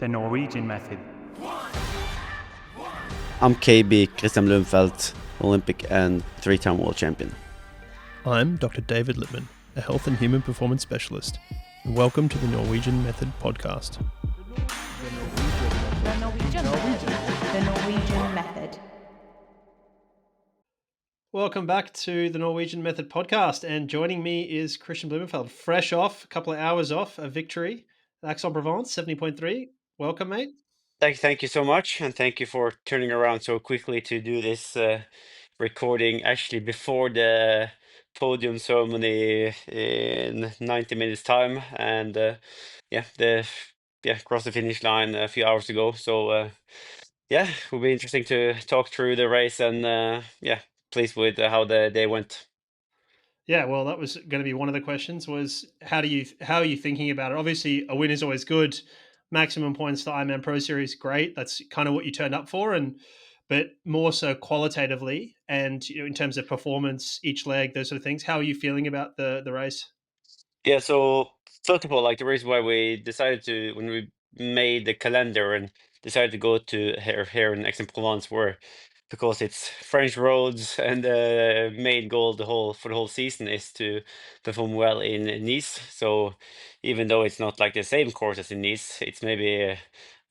the Norwegian method. I'm KB Kristian Feel, Olympic and 3-time world champion. I'm Dr. David Lippman, a health and human performance specialist, and welcome to the Norwegian Method podcast. The Norwegian Method. Welcome back to the Norwegian Method podcast, and joining me is Kristian Blumenfeld, fresh off, a couple of hours off, a victory at Aix-en-Provence, 70.3. Welcome, mate. Thank you so much, and thank you for turning around so quickly to do this recording actually before the podium ceremony in 90 minutes time, and crossed the finish line a few hours ago. So it will be interesting to talk through the race, and pleased with how the day went. Yeah, well, that was going to be one of the questions. Was how are you thinking about it? Obviously, a win is always good. Maximum points to Ironman Pro Series, great. That's kind of what you turned up for, but more so qualitatively and in terms of performance, each leg, those sort of things. How are you feeling about the race? Yeah, so first of all, like the reason why we decided to, when we made the calendar and decided to go to here in Aix-en-Provence, were because it's French roads, and the main goal for the whole season is to perform well in Nice. So even though it's not like the same course as in Nice, it's maybe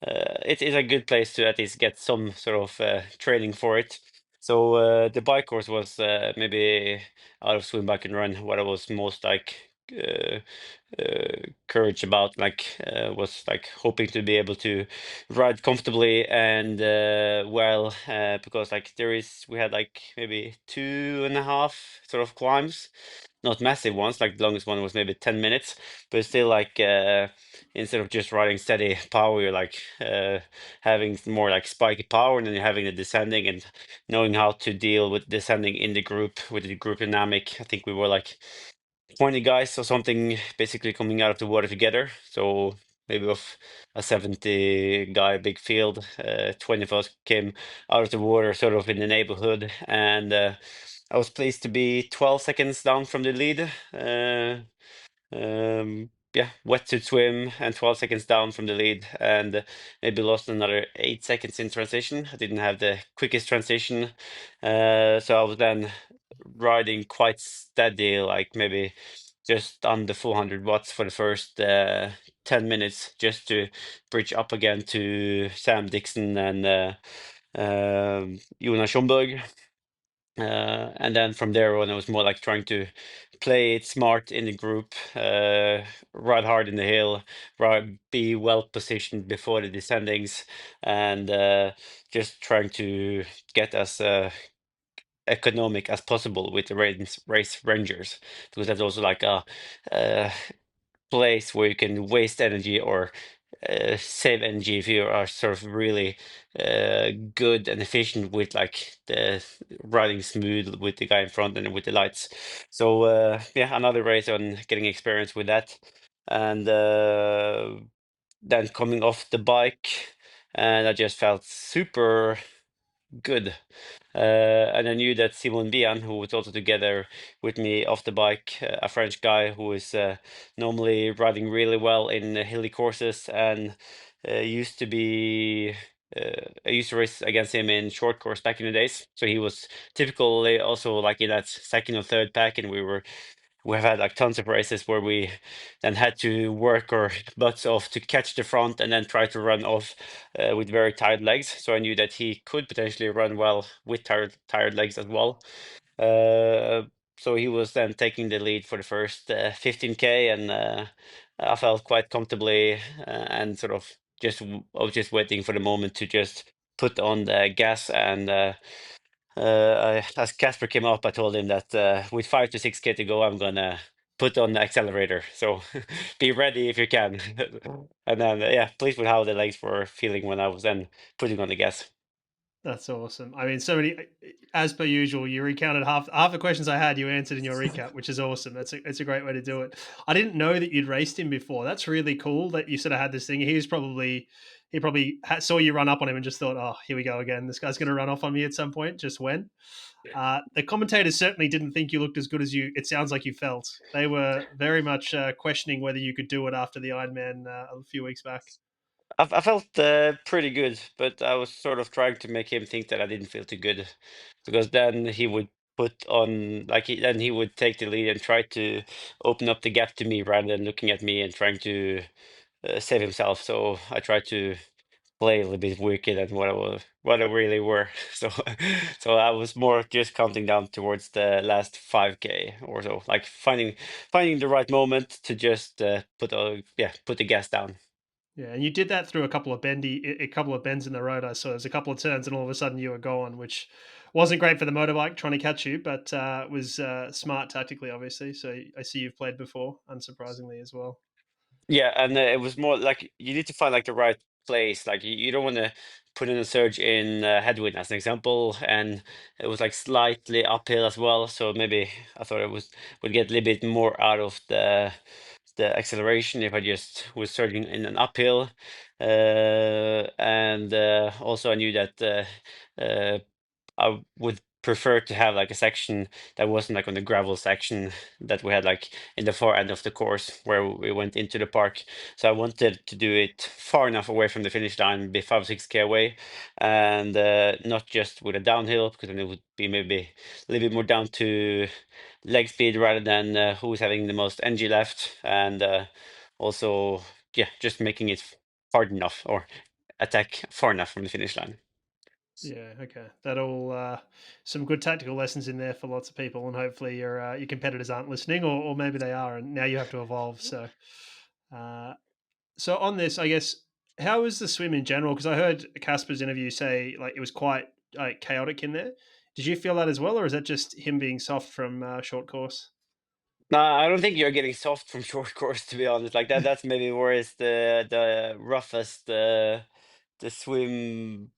it is a good place to at least get some sort of training for it. So the bike course was maybe out of swim, back and run what I was most like courage about, was like hoping to be able to ride comfortably and because like we had like maybe 2.5 sort of climbs, not massive ones. Like the longest one was maybe 10 minutes, but still like instead of just riding steady power, you're like having more like spiky power, and then you're having the descending and knowing how to deal with descending in the group with the group dynamic. I think we were like 20 guys or something basically coming out of the water together. So maybe of a 70 guy big field, 20 of us came out of the water sort of in the neighborhood, and I was pleased to be 12 seconds down from the lead. Wetsuit swim and 12 seconds down from the lead, and maybe lost another 8 seconds in transition. I didn't have the quickest transition, so I was then riding quite steady, like maybe just under 400 watts for the first 10 minutes, just to bridge up again to Sam Dixon and Jonas Schomburg. And then from there on, it was more like trying to play it smart in the group, ride hard in the hill, be well positioned before the descendings, and just trying to get as economic as possible with the race rangers, because that's also like a place where you can waste energy or save energy if you are sort of really good and efficient with like the riding smooth with the guy in front and with the lights. So another race on getting experience with that, and then coming off the bike, and I just felt super good. And I knew that Simon Bian, who was also together with me off the bike, a French guy who is normally riding really well in hilly courses, and used to be. I used to race against him in short course back in the days, so he was typically also like in that second or third pack, and we've had like tons of races where we then had to work our butts off to catch the front and then try to run off with very tired legs. So I knew that he could potentially run well with tired legs as well. So he was then taking the lead for the first 15K, and I felt quite comfortably and sort of I was just waiting for the moment to just put on the gas, and as Casper came up, I told him that with 5 to 6K to go, I'm gonna put on the accelerator. So be ready if you can. And then pleased with how the legs were feeling when I was then putting on the gas. That's awesome. I mean, so many, as per usual, you recounted half the questions I had, you answered in your recap, which is awesome. It's a great way to do it. I didn't know that you'd raced him before. That's really cool that you sort of had this thing. He probably saw you run up on him and just thought, oh, here we go again. This guy's going to run off on me at some point. Just when. The commentators certainly didn't think you looked as good as it sounds like you felt. They were very much questioning whether you could do it after the Ironman a few weeks back. I felt pretty good, but I was sort of trying to make him think that I didn't feel too good, because then he would put on like then he would take the lead and try to open up the gap to me rather than looking at me and trying to save himself. So I tried to play a little bit weaker than what I really were. So so I was more just counting down towards the last 5K or so, like finding the right moment to just put the gas down. Yeah, and you did that through a couple of bends in the road. I saw there's a couple of turns, and all of a sudden you were gone, which wasn't great for the motorbike trying to catch you, but was smart tactically, obviously. So I see you've played before, unsurprisingly as well. Yeah, and it was more like you need to find like the right place. Like you don't want to put in a surge in headwind as an example, and it was like slightly uphill as well. So maybe I thought would get a little bit more out of the acceleration if I just was surging in an uphill. And also I knew that I would prefer to have like a section that wasn't like on the gravel section that we had like in the far end of the course where we went into the park. So I wanted to do it far enough away from the finish line, be 5 or 6K away, and not just with a downhill, because then it would be maybe a little bit more down to leg speed rather than who's having the most energy left, and also yeah, just making it hard enough or attack far enough from the finish line. Yeah, okay. That all some good tactical lessons in there for lots of people, and hopefully your competitors aren't listening, or maybe they are, and now you have to evolve. So, uh, so on this, I guess, how was the swim in general? Because I heard Casper's interview say like it was quite like chaotic in there. Did you feel that as well, or is that just him being soft from short course? No, I don't think you're getting soft from short course, to be honest. Like that's maybe where it's the roughest the swim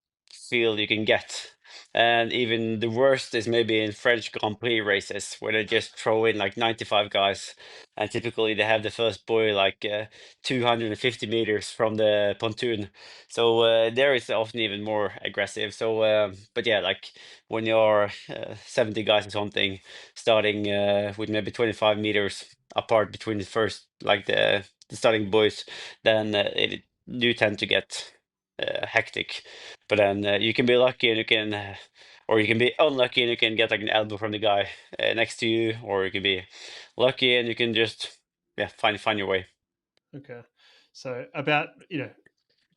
field you can get. And even the worst is maybe in French Grand Prix races where they just throw in like 95 guys, and typically they have the first buoy like 250 meters from the pontoon. So there is often even more aggressive. So, but yeah, like when you're 70 guys or something, starting with maybe 25 meters apart between the first, like the starting buoys, then it do tend to get hectic. But then you can be lucky and you can, or you can be unlucky and you can get like an elbow from the guy next to you, or you can be lucky and you can just yeah find your way. Okay, so about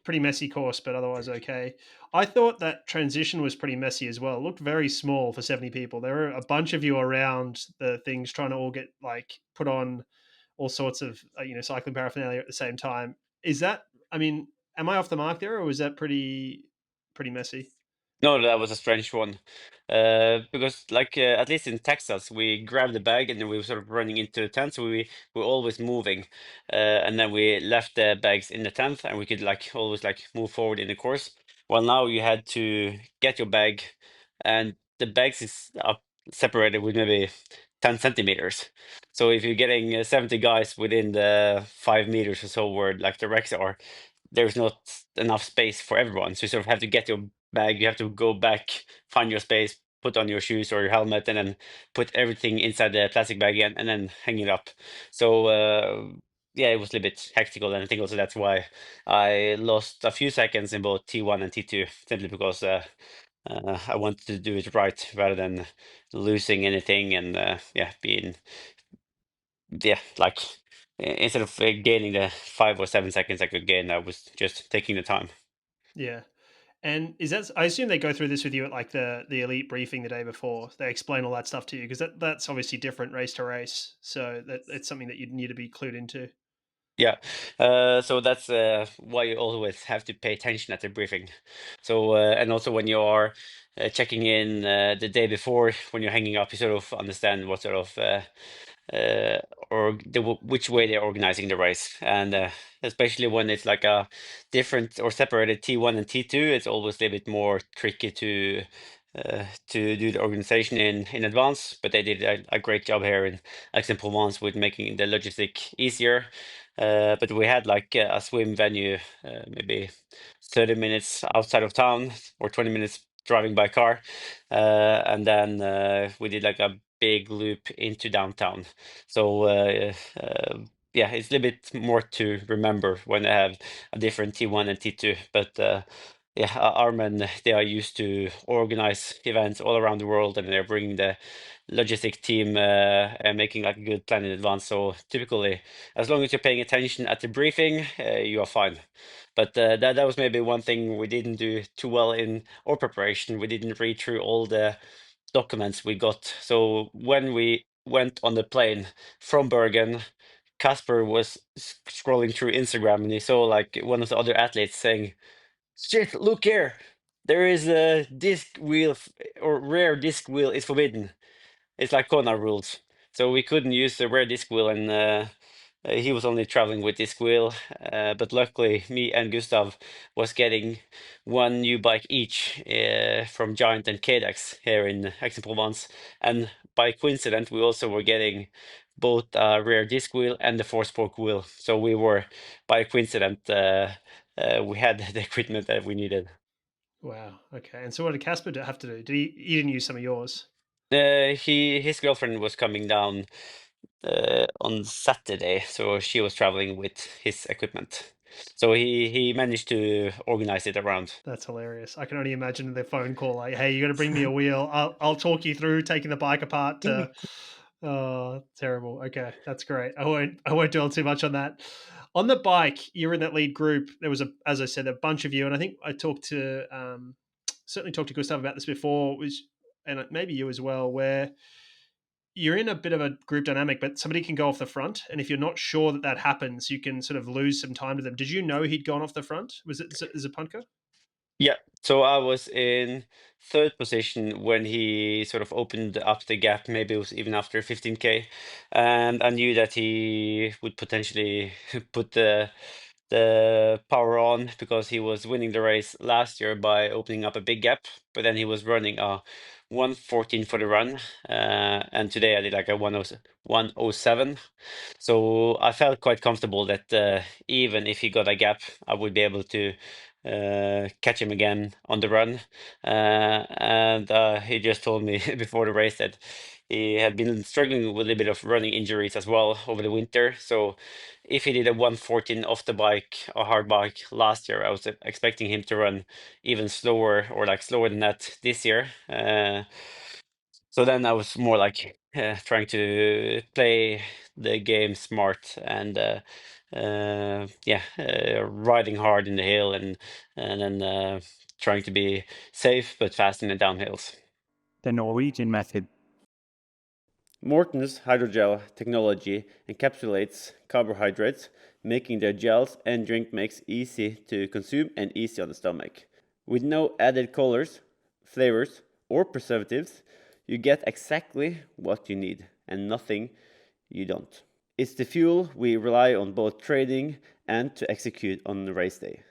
pretty messy course, but otherwise okay. I thought that transition was pretty messy as well. It looked very small for 70 people. There were a bunch of you around the things trying to all get like put on all sorts of cycling paraphernalia at the same time. Is that? I mean, am I off the mark there, or was that pretty messy? No, that was a strange one. Because like at least in Texas, we grabbed the bag and then we were sort of running into the tent, so we were always moving. And then we left the bags in the tent, and we could like always like move forward in the course. Well, now you had to get your bag, and the bags is up separated with maybe 10 centimeters. So if you're getting 70 guys within the 5 meters or so where like the wrecks are, there's not enough space for everyone. So you sort of have to get your bag, you have to go back, find your space, put on your shoes or your helmet, and then put everything inside the plastic bag again, and then hang it up. So yeah, it was a little bit hectical, and I think also that's why I lost a few seconds in both T1 and T2, simply because I wanted to do it right rather than losing anything and yeah, being yeah, like instead of gaining the 5 or 7 seconds I could gain, I was just taking the time. Yeah. And is that? I assume they go through this with you at like the elite briefing the day before. They explain all that stuff to you because that's obviously different race to race. So that it's something that you need to be clued into. Yeah, so that's why you always have to pay attention at the briefing. So, and also when you are checking in the day before, when you're hanging up, you sort of understand what sort of uh, or which way they're organizing the race, and especially when it's like a different or separated T1 and T2, it's always a little bit more tricky to do the organization in advance. But they did a great job here in Aix-en-Provence with making the logistic easier. But we had like a swim venue, maybe 30 minutes outside of town or 20 minutes driving by car. And then we did like a big loop into downtown. So yeah, it's a little bit more to remember when I have a different T1 and T2. But yeah, our men, they are used to organize events all around the world, and they're bringing the logistic team and making like a good plan in advance. So typically, as long as you're paying attention at the briefing, you are fine. But that was maybe one thing we didn't do too well in our preparation. We didn't read through all the documents we got. So when we went on the plane from Bergen, Casper was scrolling through Instagram and he saw like one of the other athletes saying, "Shit, look here! There is a disc wheel or rare disc wheel is forbidden." It's like Kona rules. So we couldn't use the rare disc wheel, and he was only traveling with disc wheel. But luckily, me and Gustav was getting one new bike each from Giant and KDX here in Aix-en-Provence. And by coincidence, we also were getting both a rear disc wheel and the four-spoke wheel. So we were, by coincidence, we had the equipment that we needed. Wow. Okay. And so what did Casper have to do? Did he didn't use some of yours? His girlfriend was coming down on Saturday, so she was traveling with his equipment. So he managed to organize it around. That's hilarious. I can only imagine the phone call like, "Hey, you got to bring me a wheel. I'll talk you through taking the bike apart to." Oh, terrible. Okay, that's great. I won't dwell too much on that. On the bike, you're in that lead group. There was as I said, a bunch of you, and I think I talked to certainly talked to Gustav about this before. Was and maybe you as well, where you're in a bit of a group dynamic, but somebody can go off the front, and if you're not sure that that happens, you can sort of lose some time to them. Did you know he'd gone off the front? Was it Zapunka? Yeah, so I was in third position when he sort of opened up the gap. Maybe it was even after 15K, and I knew that he would potentially put the power on because he was winning the race last year by opening up a big gap, but then he was running a 1:14 for the run, and today I did like a 1:07. So I felt quite comfortable that even if he got a gap, I would be able to catch him again on the run. And he just told me before the race that he had been struggling with a bit of running injuries as well over the winter. So if he did a 1:14 off the bike, a hard bike last year, I was expecting him to run even slower or like slower than that this year. So then I was more like trying to play the game smart and yeah, riding hard in the hill and then trying to be safe but fast in the downhills. The Norwegian method. Morton's hydrogel technology encapsulates carbohydrates, making their gels and drink mix easy to consume and easy on the stomach. With no added colors, flavors, or preservatives, you get exactly what you need and nothing you don't. It's the fuel we rely on both trading and to execute on the race day.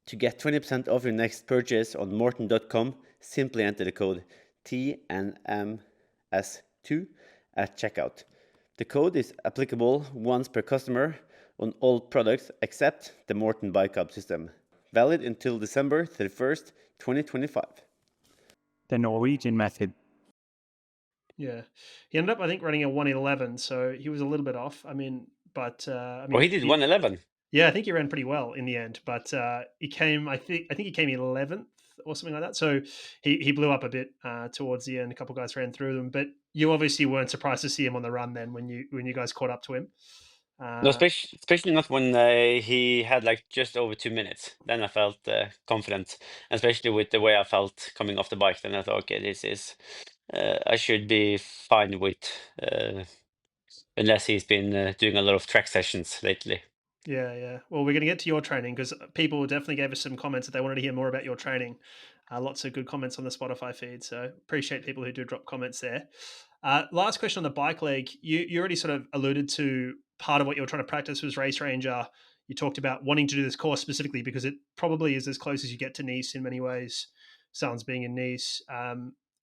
To get 20% off your next purchase on morton.com, simply enter the code TNMS2 at checkout. The code is applicable once per customer on all products except the Morton bicarb system. Valid until December 31st, 2025. The Norwegian method. Yeah, he ended up, I think, running a 1:11, so he was a little bit off. I mean, but I Oh, mean, he did 1:11. yeah, I think he ran pretty well in the end. But he came, I think he came 11th or something like that. So he blew up a bit towards the end. A couple guys ran through them, but you obviously weren't surprised to see him on the run then when you guys caught up to him. No, Uh, especially not when he had like just over 2 minutes. Then I felt confident, especially with the way I felt coming off the bike. Then I thought, okay, this is I should be fine with, unless he's been doing a lot of track sessions lately. Yeah, yeah. Well, we're going to get to your training because people definitely gave us some comments that they wanted to hear more about your training. Lots of good comments on the Spotify feed. So appreciate people who do drop comments there. Last question on the bike leg. You already sort of alluded to part of what you were trying to practice was Race Ranger. You talked about wanting to do this course specifically because it probably is as close as you get to Nice in many ways. Sounds being in Nice.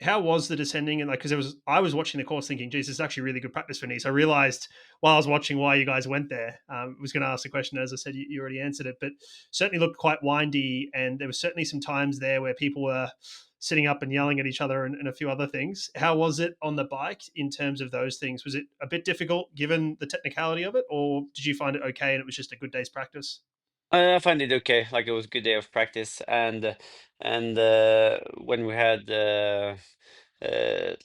How was the descending? And like, because I was watching the course thinking, geez, this is actually really good practice for Nice. I realized while I was watching why you guys went there. Was going to ask the question, as I said, you already answered it, but certainly looked quite windy, and there was certainly some times there where people were sitting up and yelling at each other and a few other things. How was it on the bike in terms of those things? Was it a bit difficult given the technicality of it, or did you find it okay and it was just a good day's practice? I find it okay. Like it was a good day of practice, and when we had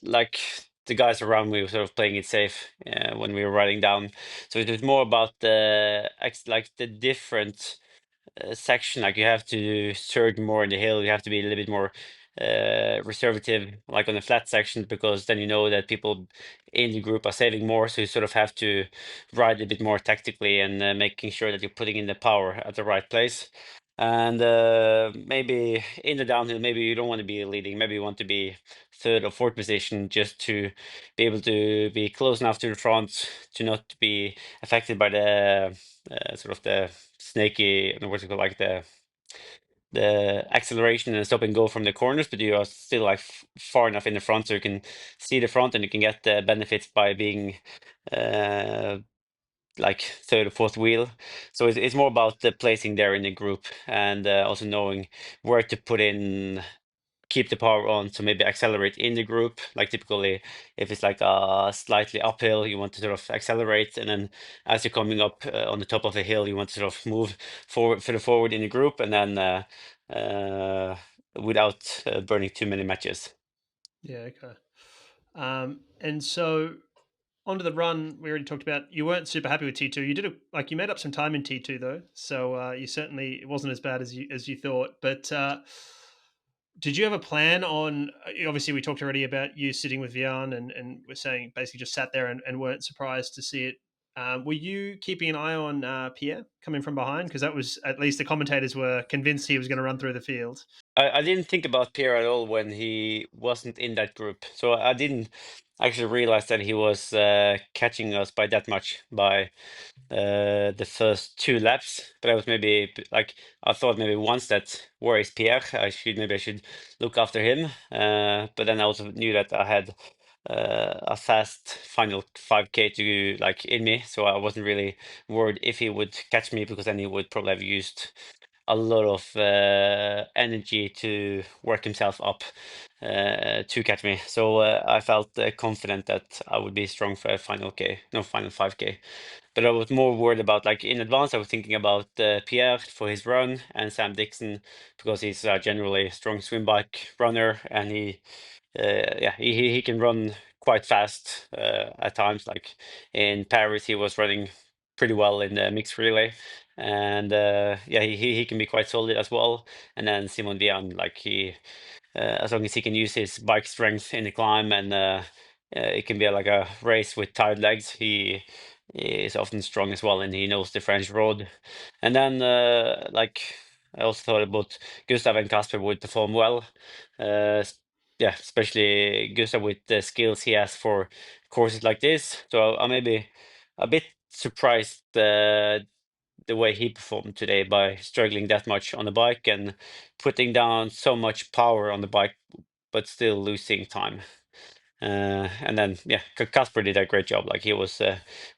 like the guys around me were sort of playing it safe when we were riding down. So it was more about like the different section. Like you have to surge more in the hill. You have to be a little bit more reservative, like on the flat section, because then you know that people in the group are saving more. So you sort of have to ride a bit more tactically and making sure that you're putting in the power at the right place. And maybe in the downhill, maybe you don't want to be leading. Maybe you want to be third or fourth position, just to be able to be close enough to the front to not be affected by the sort of the snaky, I don't know what you call, like the acceleration and stop and go from the corners, but you are still like far enough in the front so you can see the front and you can get the benefits by being uh, like third or fourth wheel. So it's more about the placing there in the group, and also knowing where to put in, keep the power on, so maybe accelerate in the group. Like typically, if it's like slightly uphill, you want to sort of accelerate, and then as you're coming up on the top of a hill, you want to sort of move forward, further forward in the group, and then without burning too many matches. Yeah, okay. And so onto the run, we already talked about you weren't super happy with T2. You did like you made up some time in T2 though, so you certainly it wasn't as bad as you thought. But did you have a plan on? Obviously, we talked already about you sitting with Vian, and we're saying basically just sat there and weren't surprised to see it. Were you keeping an eye on Pierre coming from behind? Because that was at least the commentators were convinced he was going to run through the field. I didn't think about Pierre at all when he wasn't in that group, so I didn't actually realize that he was catching us by that much by the first two laps. But I was maybe like, I thought maybe once that, where is Pierre? I should look after him. But then I also knew that I had a fast final 5K to like in me, so I wasn't really worried if he would catch me, because then he would probably have used a lot of energy to work himself up to catch me. So I felt confident that I would be strong for a final 5K. But I was more worried about, like in advance, I was thinking about Pierre for his run, and Sam Dixon because he's generally a strong swim bike runner, and he can run quite fast at times. Like in Paris, he was running pretty well in the mixed relay, and he can be quite solid as well. And then Simon Vian, like as long as he can use his bike strength in the climb, and it can be like a race with tired legs, he is often strong as well, and he knows the French road. And then like I also thought about Gustav and Casper would perform well. Especially Gustav with the skills he has for courses like this. So I may be a bit surprised the way he performed today by struggling that much on the bike and putting down so much power on the bike, but still losing time. And then Casper did a great job. Like he was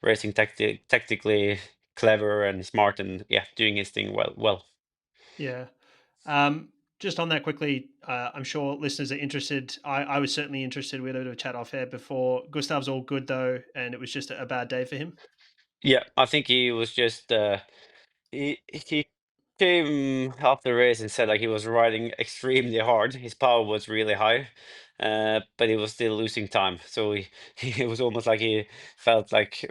racing tactically clever and smart, and doing his thing well. Yeah. Just on that quickly, I'm sure listeners are interested. I was certainly interested. We had a bit of a chat off air before. Gustav's all good though, and it was just a bad day for him. Yeah, I think he was just he came after the race and said like he was riding extremely hard. His power was really high, but he was still losing time. So he was almost like he felt like,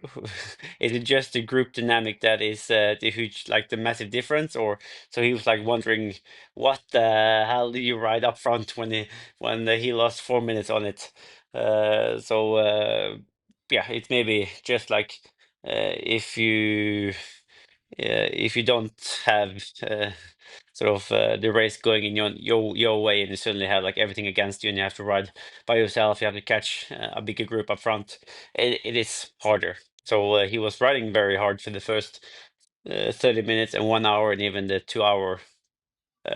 is it just the group dynamic that is the huge, like the massive difference? Or so he was like wondering, what the hell do you ride up front when he lost 4 minutes on it? It's maybe just like if you don't have sort of the race going in your way, and you suddenly have like everything against you, and you have to ride by yourself, you have to catch a bigger group up front, it is harder. So he was riding very hard for the first 30 minutes and 1 hour, and even the 2 hour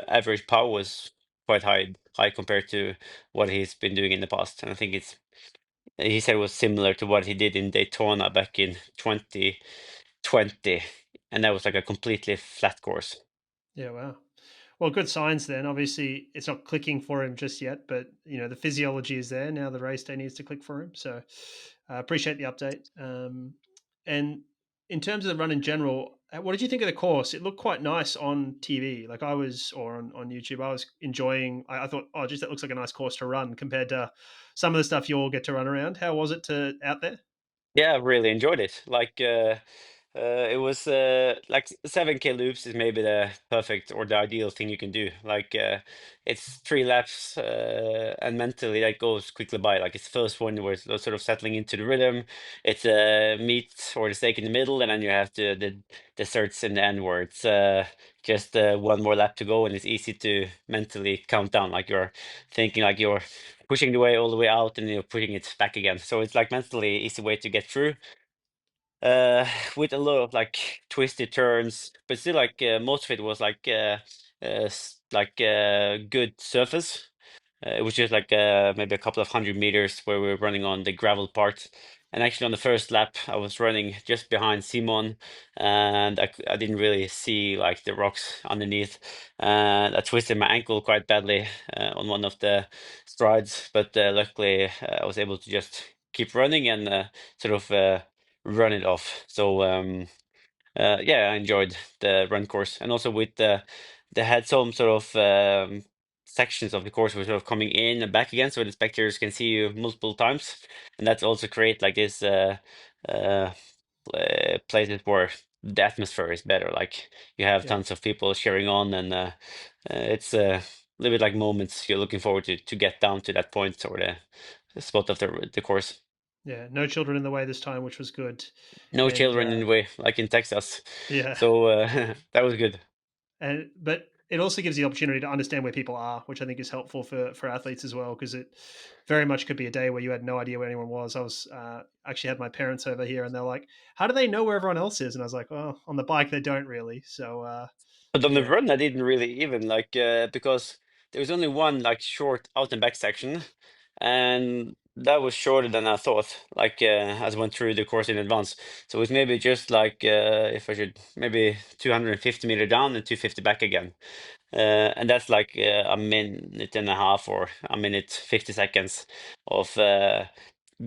average power was quite high compared to what he's been doing in the past. And I think he said it was similar to what he did in Daytona back in 2020, and that was like a completely flat course. Yeah, wow. Well, good signs then. Obviously, it's not clicking for him just yet, but the physiology is there now. The race day needs to click for him. So, appreciate the update. And in terms of the run in general, what did you think of the course? It looked quite nice on TV. Like I was, or on YouTube, I was enjoying. I thought, oh, just that looks like a nice course to run compared to some of the stuff you all get to run around. How was it to out there? Yeah, I really enjoyed it. It was like 7K loops is maybe the perfect or the ideal thing you can do. It's 3 laps, and mentally that goes quickly by. Like it's the first one where it's sort of settling into the rhythm. It's a meet or the stake in the middle, and then you have the certs in the end where it's just one more lap to go, and it's easy to mentally count down. Like you're thinking like you're pushing the way all the way out, and you're putting it back again. So it's like mentally easy way to get through, uh with a lot of like twisted turns, but still like most of it was like good surface. It was just like maybe a couple of 100 meters where we were running on the gravel part. And actually, on the first lap, I was running just behind Simon, and I didn't really see like the rocks underneath. And I twisted my ankle quite badly on one of the strides, but luckily I was able to just keep running and sort of run it off. So yeah, I enjoyed the run course, and also with they had some sort of sections of the course were sort of coming in and back again, so the spectators can see you multiple times, and that's also create like this uh, places where the atmosphere is better. Like you have Yeah. tons of people cheering on, and it's a little bit like moments you're looking forward to get down to that point or the spot of the course. Yeah, no children in the way this time, which was good. No And children in the way, like in Texas. yeah, So that was good. but it also gives the opportunity to understand where people are, which I think is helpful for athletes as well, because it very much could be a day where you had no idea where anyone was. I was actually had my parents over here, and they're like, "How do they know where everyone else is?" And I was like, "Well, on the bike they don't really." So But on the yeah, run, I didn't really even like because there was only one like short out and back section, and that was shorter than I thought. Like as I went through the course in advance, so it was maybe just like if I should maybe 250 meter down and 250 back again, and that's like a minute and a half or a minute 50 seconds of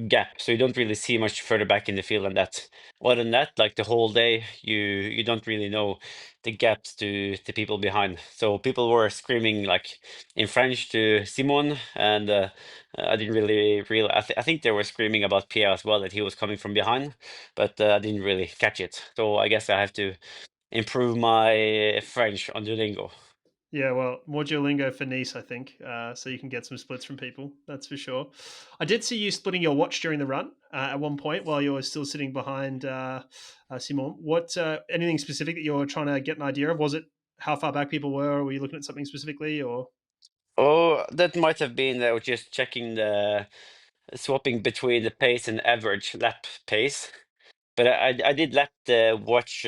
gap, so you don't really see much further back in the field than that. Other than that, like the whole day, you don't really know the gaps to the people behind. So people were screaming like in French to Simon, and I didn't really realize. I think they were screaming about Pierre as well, that he was coming from behind, but I didn't really catch it. So I guess I have to improve my French on Duolingo. yeah. Well, more Duolingo for Nice, I think, so you can get some splits from people. That's for sure. I did see you splitting your watch during the run at one point while you were still sitting behind Simon. What anything specific that you were trying to get an idea of? Was it how far back people were? Or were you looking at something specifically, or? Oh, that might have been that I was just checking the swapping between the pace and average lap pace. But I did let the watch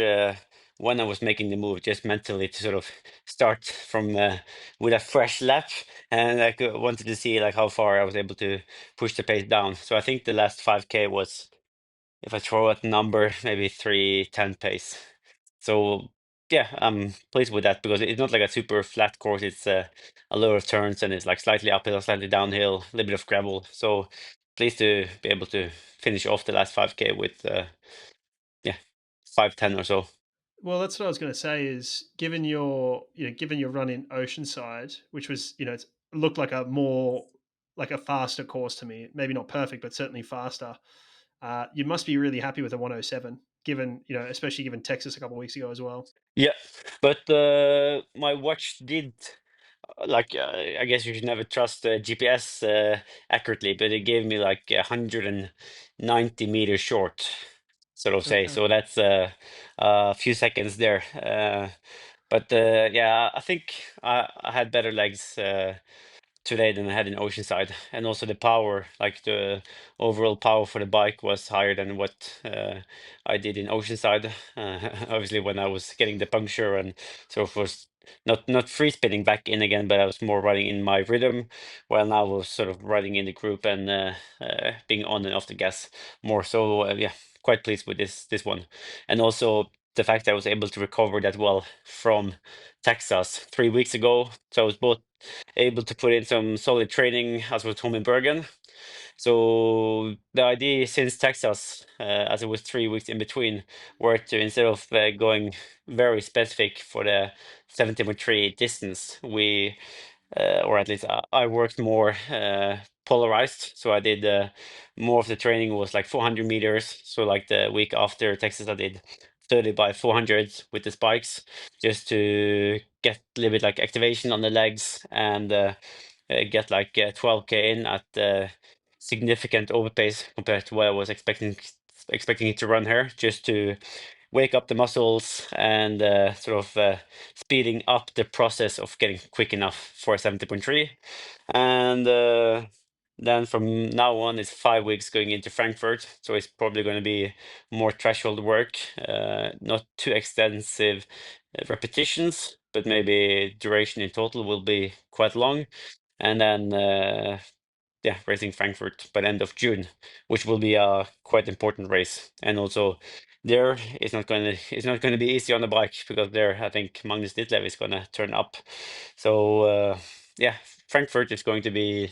when I was making the move, just mentally to sort of start from with a fresh lap, and I wanted to see like how far I was able to push the pace down. So I think the last 5K was, if I throw out a number, maybe 3:10 pace. So yeah, I'm pleased with that because it's not like a super flat course. It's a lot of turns, and it's like slightly uphill, slightly downhill, a little bit of gravel. So pleased to be able to finish off the last 5K with yeah, 5:10 or so. Well, that's what I was going to say. Is given your given your run in Oceanside, which was it looked like a more like a faster course to me. Maybe not perfect, but certainly faster. You must be really happy with the 107, given especially given Texas a couple of weeks ago as well. Yeah, but my watch did like I guess you should never trust GPS accurately, but it gave me like 190 meters short, sort of say. Okay. So that's a few seconds there. But yeah, I think I had better legs today than I had in Oceanside, and also the power, like the overall power for the bike was higher than what I did in Oceanside. Obviously, when I was getting the puncture and sort of was not free spinning back in again, but I was more riding in my rhythm. While now I was sort of riding in the group and being on and off the gas more. So yeah, quite pleased with this one, and also the fact that I was able to recover that well from Texas 3 weeks ago. So I was both able to put in some solid training as I was home in Bergen. So the idea since Texas, as it was 3 weeks in between, were to, instead of going very specific for the 70.3 distance, or at least I worked more polarized. So I did more of the training was like 400 meters. So like the week after Texas, I did 30 by 400 with the spikes, just to get a little bit like activation on the legs and get like 12K in at significant overpace compared to what I was expecting it to run here, just to wake up the muscles and sort of speeding up the process of getting quick enough for a 70.3. And then from now on, it's 5 weeks going into Frankfurt. So it's probably going to be more threshold work, not too extensive repetitions, but maybe duration in total will be quite long. And then racing Frankfurt by the end of June, which will be a quite important race. And also there it's not going to be easy on the bike, because there I think Magnus Ditlev is going to turn up. So Frankfurt is going to be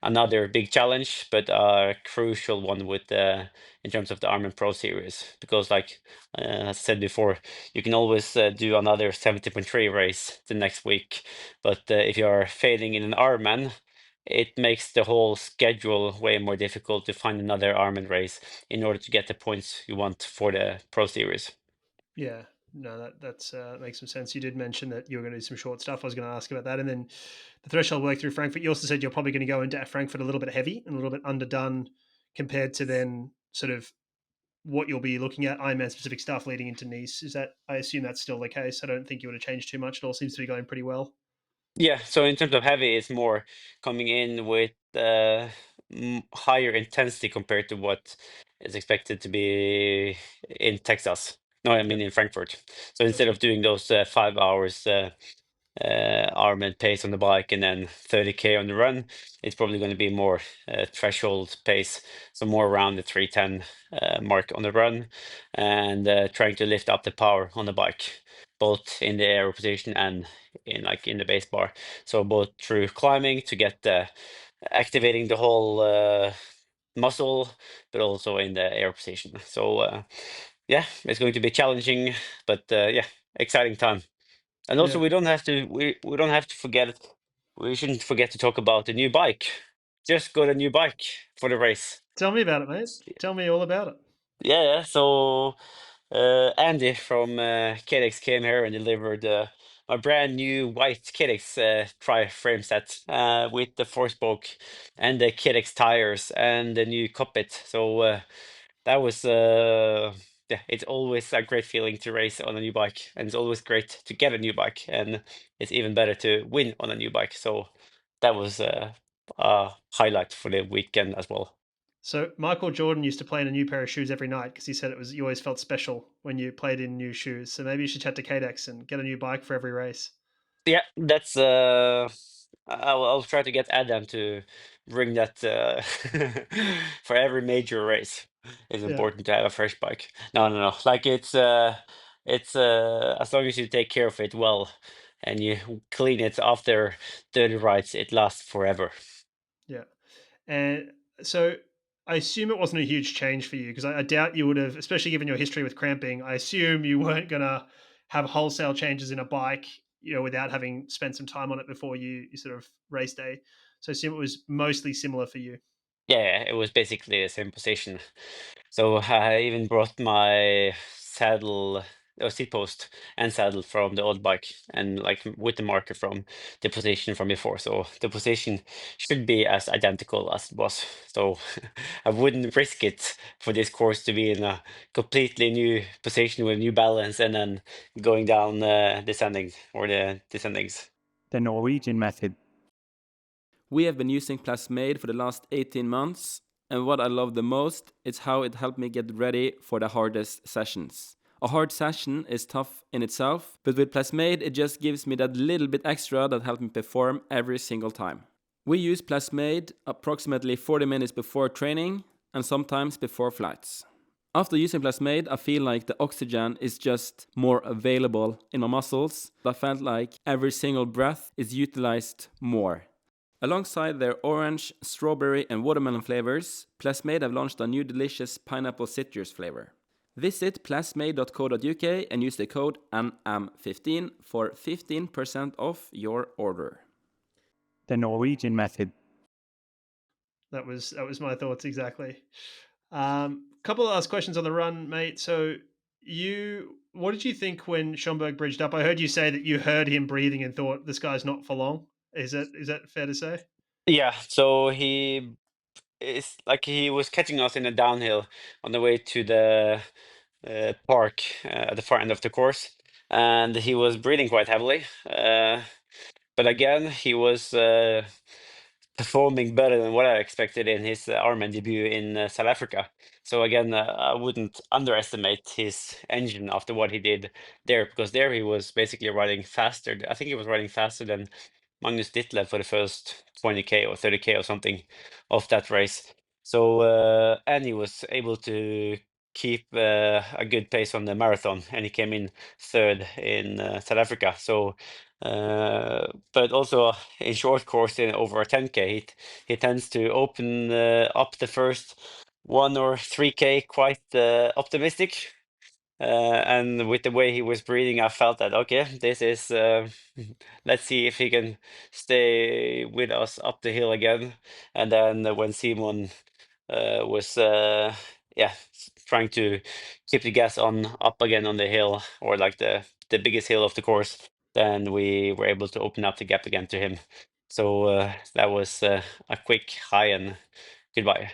another big challenge, but a crucial one with in terms of the Ironman Pro Series, because like as I said before, you can always do another 70.3 race the next week, but if you are failing in an Ironman, it makes the whole schedule way more difficult to find another Ironman race in order to get the points you want for the Pro Series. Yeah, no, that's makes some sense. You did mention that you were going to do some short stuff. I was going to ask about that, and then the threshold work through Frankfurt. You also said you're probably going to go into Frankfurt a little bit heavy and a little bit underdone compared to then sort of what you'll be looking at Ironman specific stuff leading into Nice. Is that? I assume that's still the case. I don't think you would have changed too much. It all seems to be going pretty well. Yeah, so in terms of heavy, it's more coming in with higher intensity compared to what is expected to be in Texas. No, I mean in Frankfurt. So instead of doing those 5 hours Ironman pace on the bike and then 30K on the run, it's probably going to be more threshold pace, so more around the 310 mark on the run, and trying to lift up the power on the bike, both in the aero position and in the base bar. So both through climbing to get activating the whole muscle, but also in the aero position. So it's going to be challenging, but exciting time. And also, we don't have to forget. We shouldn't forget to talk about the new bike. Just got a new bike for the race. Tell me about it, mate. Tell me all about it. Yeah. So Andy from KDX came here and delivered my brand new white KDX tri-frame set with the 4-spoke and the KDX tires and the new cockpit. So that was it's always a great feeling to race on a new bike, and it's always great to get a new bike, and it's even better to win on a new bike. So that was a highlight for the weekend as well. So Michael Jordan used to play in a new pair of shoes every night because he said you always felt special when you played in new shoes. So maybe you should chat to KDX and get a new bike for every race. Yeah, that's I'll try to get Adam to bring that for every major race. It's important to have a fresh bike. No. Like it's as long as you take care of it well and you clean it after 30 rides, it lasts forever. Yeah. And so I assume it wasn't a huge change for you, because I doubt you would have, especially given your history with cramping. I assume you weren't going to have wholesale changes in a bike, without having spent some time on it before you sort of race day. So I assume it was mostly similar for you. Yeah, it was basically the same position. So I even brought my saddle or seat post and saddle from the old bike, and like with the marker from the position from before. So the position should be as identical as it was. So I wouldn't risk it for this course to be in a completely new position with new balance and then going down descending or the descendings. The Norwegian method. We have been using Plasmade for the last 18 months, and what I love the most is how it helped me get ready for the hardest sessions. A hard session is tough in itself, but with Plasmade it just gives me that little bit extra that helps me perform every single time. We use Plasmade approximately 40 minutes before training and sometimes before flights. After using Plasmade, I feel like the oxygen is just more available in my muscles. I felt like every single breath is utilized more. Alongside their orange, strawberry, and watermelon flavors, Plasmade have launched a new delicious pineapple citrus flavor. Visit plasmade.co.uk and use the code NM15 for 15% off your order. The Norwegian method. That was my thoughts exactly. Couple of last questions on the run, mate. So what did you think when Schomburg bridged up? I heard you say that you heard him breathing and thought this guy's not for long. Is that fair to say? Yeah, so it's like he was catching us in a downhill on the way to the park at the far end of the course, and he was breathing quite heavily. But again, he was performing better than what I expected in his Ironman debut in South Africa. So again, I wouldn't underestimate his engine after what he did there, because there he was basically riding faster. I think he was riding faster than Magnus Ditlev for the first 20K or 30K or something of that race. So and he was able to keep a good pace on the marathon, and he came in third in South Africa. So but also in short course in over a 10K, he tends to open up the first 1 or 3K quite optimistic. And with the way he was breathing, I felt that, okay, this is, let's see if he can stay with us up the hill again. And then when Simon was, trying to keep the gas on up again on the hill, or like the biggest hill of the course, then we were able to open up the gap again to him. So that was a quick hi and goodbye.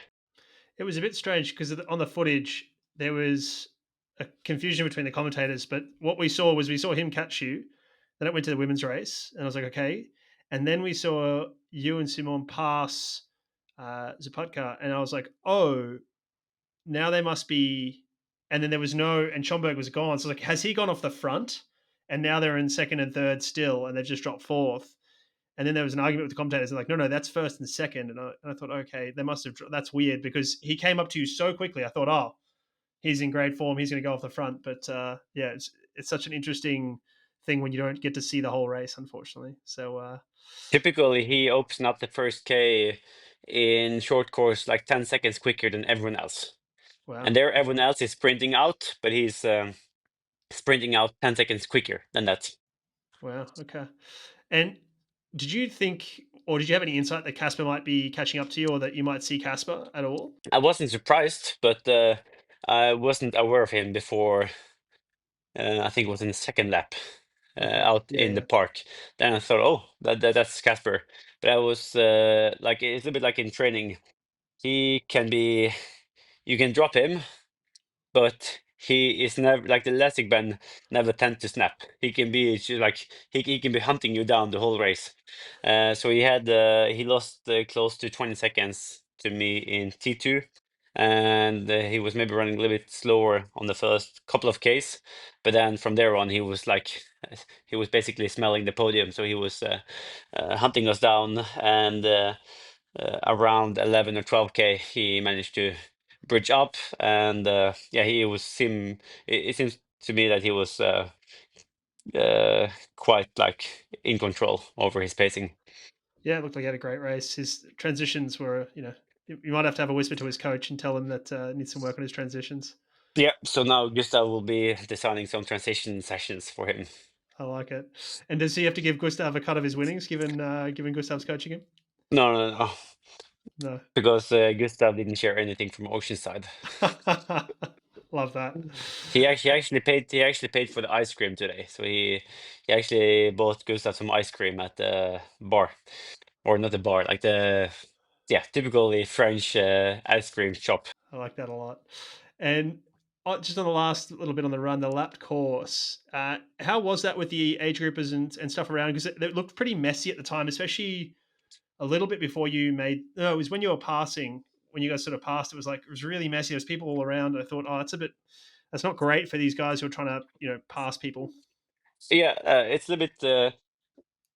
It was a bit strange because on the footage there was a confusion between the commentators, but what we saw him catch you, then it went to the women's race, and I was like, okay, and then we saw you and Simon pass Zapatka, and I was like, oh, now they must be, and then there was and Schomburg was gone, so like, has he gone off the front, and now they're in second and third still, and they've just dropped fourth. And then there was an argument with the commentators. They're like, no, that's first and second. And I thought, okay, they must have. That's weird because he came up to you so quickly. I thought, oh, he's in great form. He's going to go off the front. But yeah, it's such an interesting thing when you don't get to see the whole race, unfortunately. So Typically, he opens up the first K in short course like 10 seconds quicker than everyone else. wow, And there, everyone else is sprinting out, but he's sprinting out 10 seconds quicker than that. wow, okay. And did you think, or did you have any insight that Casper might be catching up to you, or that you might see Casper at all? I wasn't surprised, but I wasn't aware of him before. I think it was in the second lap Okay. out in the park. Then I thought, oh, that's Casper. But I was like, it's a bit like in training. He can be, you can drop him, but he is never like the elastic band never tend to snap. He can be like he can be hunting you down the whole race. So he lost close to 20 seconds to me in T2, and he was maybe running a little bit slower on the first couple of Ks, but then from there on he was like he was basically smelling the podium. So he was hunting us down, and around 11 or 12K he managed to bridge up, and it seems to me that he was quite like in control over his pacing. Yeah, it looked like he had a great race. His transitions were, you might have to have a whisper to his coach and tell him that needs some work on his transitions. Yeah, so now Gustav will be designing some transition sessions for him. I like it. And does he have to give Gustav a cut of his winnings, given Gustav's coaching him? No, No. because Gustav didn't share anything from Oceanside. Love that. He actually paid for the ice cream today. So he actually bought Gustav some ice cream at the bar, or not the bar, like the typically French ice cream shop. I like that a lot. And just on the last little bit on the run, the lapped course, how was that with the age groupers and stuff around? Because it looked pretty messy at the time, especially a little bit before you made. No, it was when you were passing. When you guys sort of passed, it was really messy. There was people all around. I thought, oh, that's not great for these guys who are trying to pass people. Yeah, it's a little bit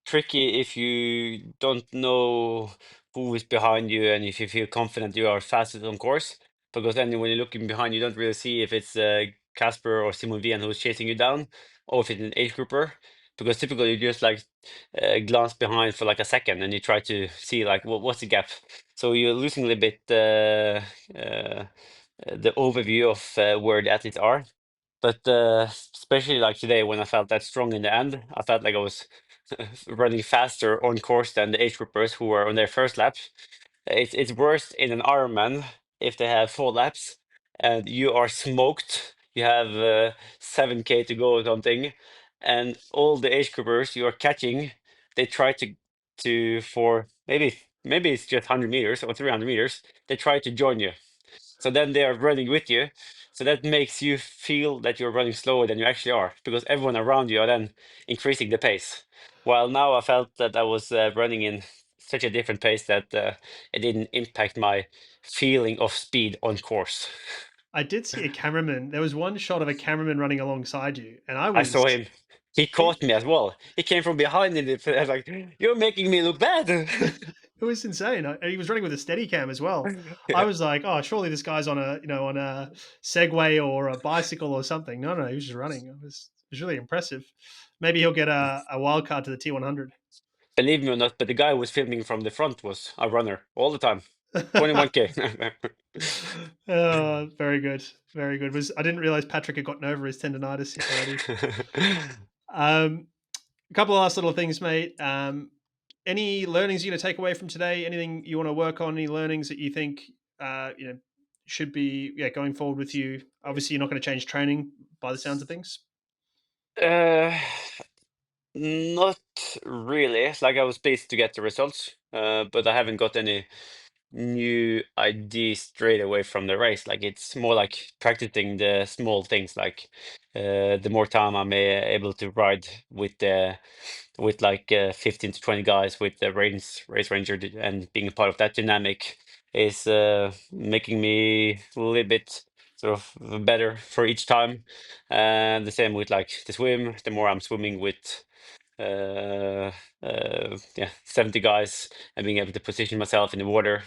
tricky if you don't know who is behind you and if you feel confident you are fastest on course. because then when you're looking behind, you don't really see if it's Casper or Simon Vien who's chasing you down, or if it's an age grouper. Because typically you just like glance behind for like a second and you try to see like what's the gap. So you're losing a little bit the overview of where the athletes are. But especially like today when I felt that strong in the end, I felt like I was running faster on course than the age groupers who were on their first lap. It's worse in an Ironman if they have 4 laps and you are smoked. You have 7K to go or something, and all the age groupers you are catching, they try to for maybe it's just 100 meters or 300 meters. They try to join you, so then they are running with you. So that makes you feel that you're running slower than you actually are, because everyone around you are then increasing the pace. While now I felt that I was running in such a different pace that it didn't impact my feeling of speed on course. I did see a cameraman. There was one shot of a cameraman running alongside you, and I saw him. He caught me as well. He came from behind and I was like, "You're making me look bad." It was insane. And he was running with a steady cam as well. Yeah. I was like, oh, surely this guy's on a Segway or a bicycle or something. No, he was just running. It was really impressive. Maybe he'll get a wild card to the T100. Believe me or not, but the guy who was filming from the front was a runner all the time. 21K. Very good. Very good. I didn't realize Patrick had gotten over his tendonitis already. A couple of last little things, mate. Any learnings you're going to take away from today? Anything you want to work on? Any learnings that you think should be going forward with you? Obviously, you're not going to change training by the sounds of things. Not really. It's like I was pleased to get the results, but I haven't got any new ideas straight away from the race. Like it's more like practicing the small things. Like the more time I'm able to ride with like 15 to 20 guys with the race ranger and being a part of that dynamic is making me a little bit sort of better for each time. And the same with like the swim. The more I'm swimming with 70 guys and being able to position myself in the water,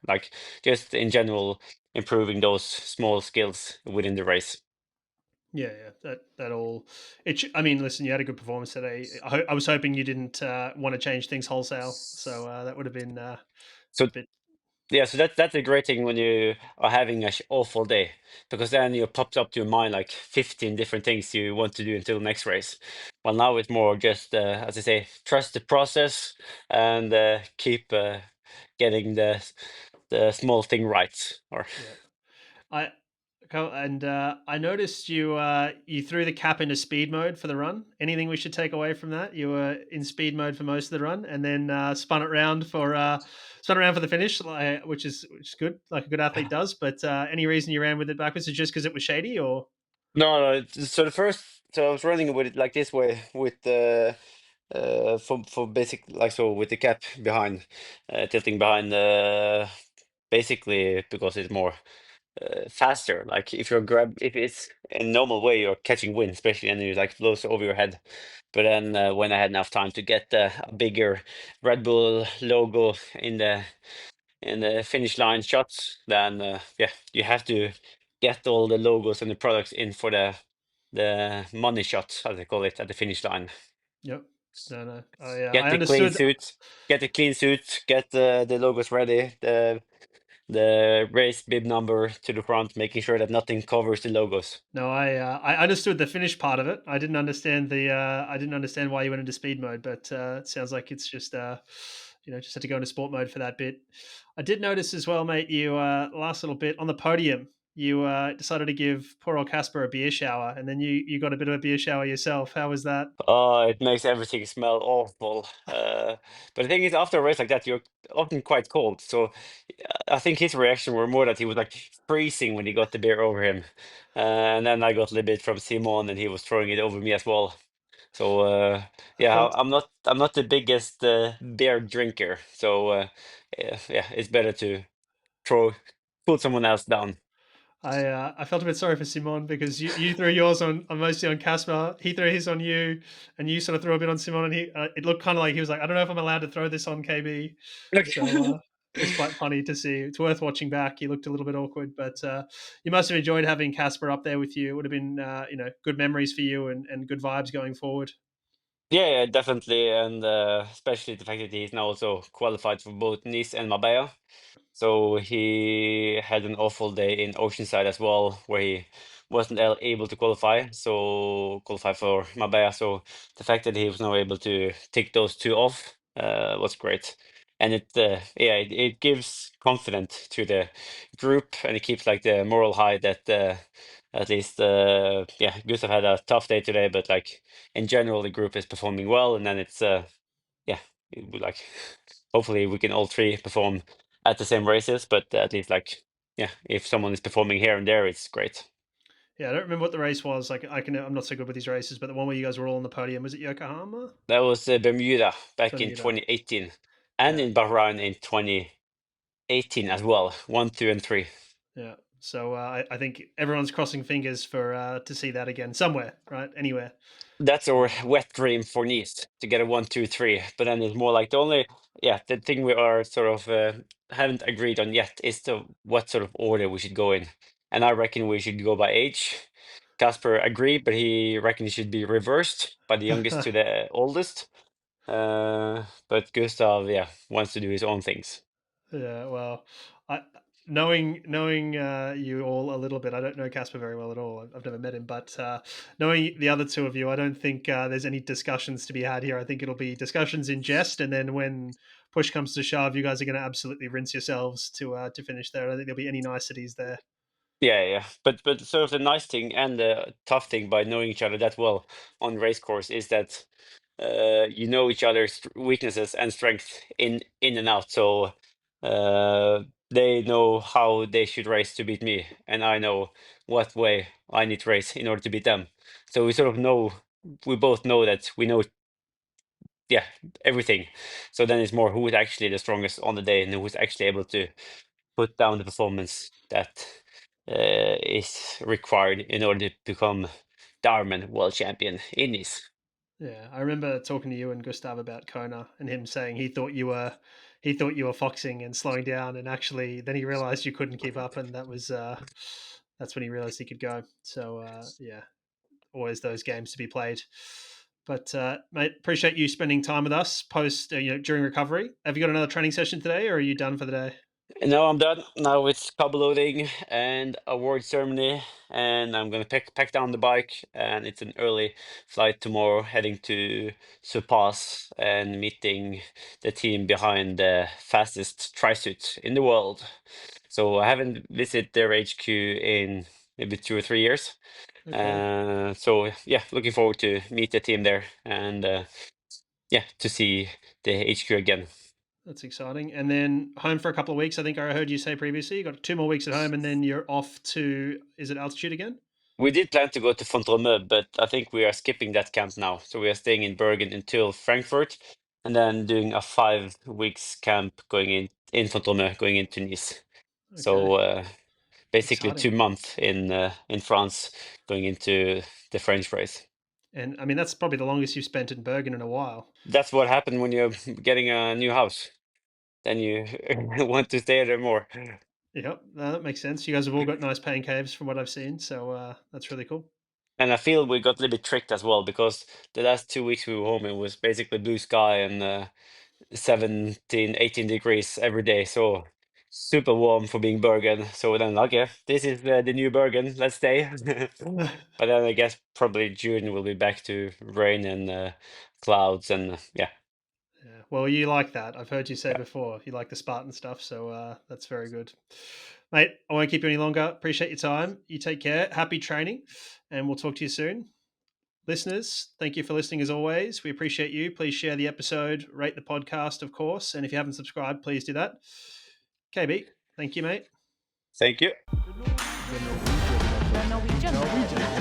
like just in general improving those small skills within the race. Yeah, that all. I mean, listen, you had a good performance today. I was hoping you didn't want to change things wholesale, so that would have been So a bit. Yeah, so that's a great thing when you are having an awful day, because then you pops up to your mind like 15 different things you want to do until the next race. Well, now it's more just, as I say, trust the process and keep getting the small thing right. Or I noticed you threw the cap into speed mode for the run. Anything we should take away from that? You were in speed mode for most of the run, and then spun around for the finish, which is good, like a good athlete does. But any reason you ran with it backwards? Is it just because it was shady, or no. So I was running with it like this way with for basic, like so with the cap behind, tilting behind, basically because it's more faster. Like if it's in normal way, you're catching wind, especially, and you like blows over your head. But then when I had enough time to get a bigger Red Bull logo in the finish line shots, then you have to get all the logos and the products in for the money shots, as they call it, at the finish line. Yep. No. Get I the clean understood. suit, get the logos ready, the race bib number to the front, making sure that nothing covers the logos. No, I understood the finish part of it. I didn't understand I didn't understand why you went into speed mode, but it sounds like it's just just had to go into sport mode for that bit. I did notice as well, mate. You last little bit on the podium, you decided to give poor old Casper a beer shower, and then you got a bit of a beer shower yourself. How was that? Oh, it makes everything smell awful. But the thing is, after a race like that, you're often quite cold. So I think his reaction were more that he was like freezing when he got the beer over him. And then I got a little bit from Simon, and he was throwing it over me as well. So I felt I'm not the biggest beer drinker. So it's better to put someone else down. I felt a bit sorry for Simon because you threw yours on mostly on Casper. He threw his on you, and you sort of threw a bit on Simon. And it looked kind of like he was like, I don't know if I'm allowed to throw this on KB. So It's quite funny to see. It's worth watching back. He looked a little bit awkward, but you must have enjoyed having Casper up there with you. It would have been, good memories for you and good vibes going forward. Yeah, definitely, and especially the fact that he's now also qualified for both Nice and Marbella. So he had an awful day in Oceanside as well, where he wasn't able to qualify for Marbella. So the fact that he was now able to take those two off was great, and it gives confidence to the group, and it keeps like the moral high that at least Gustav had a tough day today, but like in general the group is performing well, and then it's like hopefully we can all three perform at the same races, but at least if someone is performing here and there, it's great. Yeah, I don't remember what the race was. Like, I'm not so good with these races, but the one where you guys were all on the podium, was it Yokohama? That was Bermuda back in Bermuda. 2018, and Yeah. in Bahrain in 2018 as well, 1, 2, and 3. Yeah. So I think everyone's crossing fingers for to see that again somewhere, right? Anywhere. That's our wet dream for Nice, to get a 1, 2, 3. But then it's more like the thing we are sort of haven't agreed on yet is what sort of order we should go in. And I reckon we should go by age. Casper agreed, but he reckoned it should be reversed by the youngest to the oldest. But Gustav, wants to do his own things. Yeah, well, knowing you all a little bit, I don't know Casper very well at all. I've never met him, but knowing the other two of you, I don't think there's any discussions to be had here. I think it'll be discussions in jest, and then when push comes to shove, you guys are going to absolutely rinse yourselves to finish there. I don't think there'll be any niceties there. Yeah. But sort of the nice thing and the tough thing by knowing each other that well on race course is that you know each other's weaknesses and strength in and out. So they know how they should race to beat me, and I know what way I need to race in order to beat them. So we both know that we know everything. So then it's more who is actually the strongest on the day and who's actually able to put down the performance that is required in order to become the Ironman world champion in Nice. Yeah, I remember talking to you and Gustav about Kona, and him saying he thought you were foxing and slowing down, and actually then he realized you couldn't keep up, and that's when he realized he could go. So yeah, always those games to be played. But mate, appreciate you spending time with us post during recovery. Have you got another training session today, or are you done for the day? Now I'm done. Now it's cable loading and award ceremony, and I'm gonna pack down the bike. And it's an early flight tomorrow, heading to Surpass and meeting the team behind the fastest tri-suit in the world. So I haven't visited their HQ in maybe 2 or 3 years. Okay. So yeah, looking forward to meet the team there and to see the HQ again. That's exciting. And then home for a couple of weeks. I think I heard you say previously. You got 2 more weeks at home, and then you're off to, is it altitude again? We did plan to go to Fontremeux, but I think we are skipping that camp now. So we are staying in Bergen until Frankfurt, and then doing a 5 weeks camp going in Fontremeux, going into Nice. Okay. So basically Exciting. 2 months in France, going into the French race. And I mean, that's probably the longest you've spent in Bergen in a while. That's what happened when you're getting a new house. Then you want to stay there more. Yep, that makes sense. You guys have all got nice paying caves from what I've seen, so that's really cool. And I feel we got a little bit tricked as well, because the last 2 weeks we were home, it was basically blue sky and 17, 18 degrees every day. So super warm for being Bergen. So then, okay, this is the new Bergen. Let's stay. But then I guess probably June we'll be back to rain and clouds and Yeah. Well, you like that. I've heard you say Yeah. before you like the Spartan stuff, so that's very good. Mate, I won't keep you any longer. Appreciate your time. You take care. Happy training, and we'll talk to you soon. Listeners, thank you for listening as always. We appreciate you. Please share the episode, rate the podcast, of course, and if you haven't subscribed, please do that. KB, thank you, mate. Thank you. The Norwegian.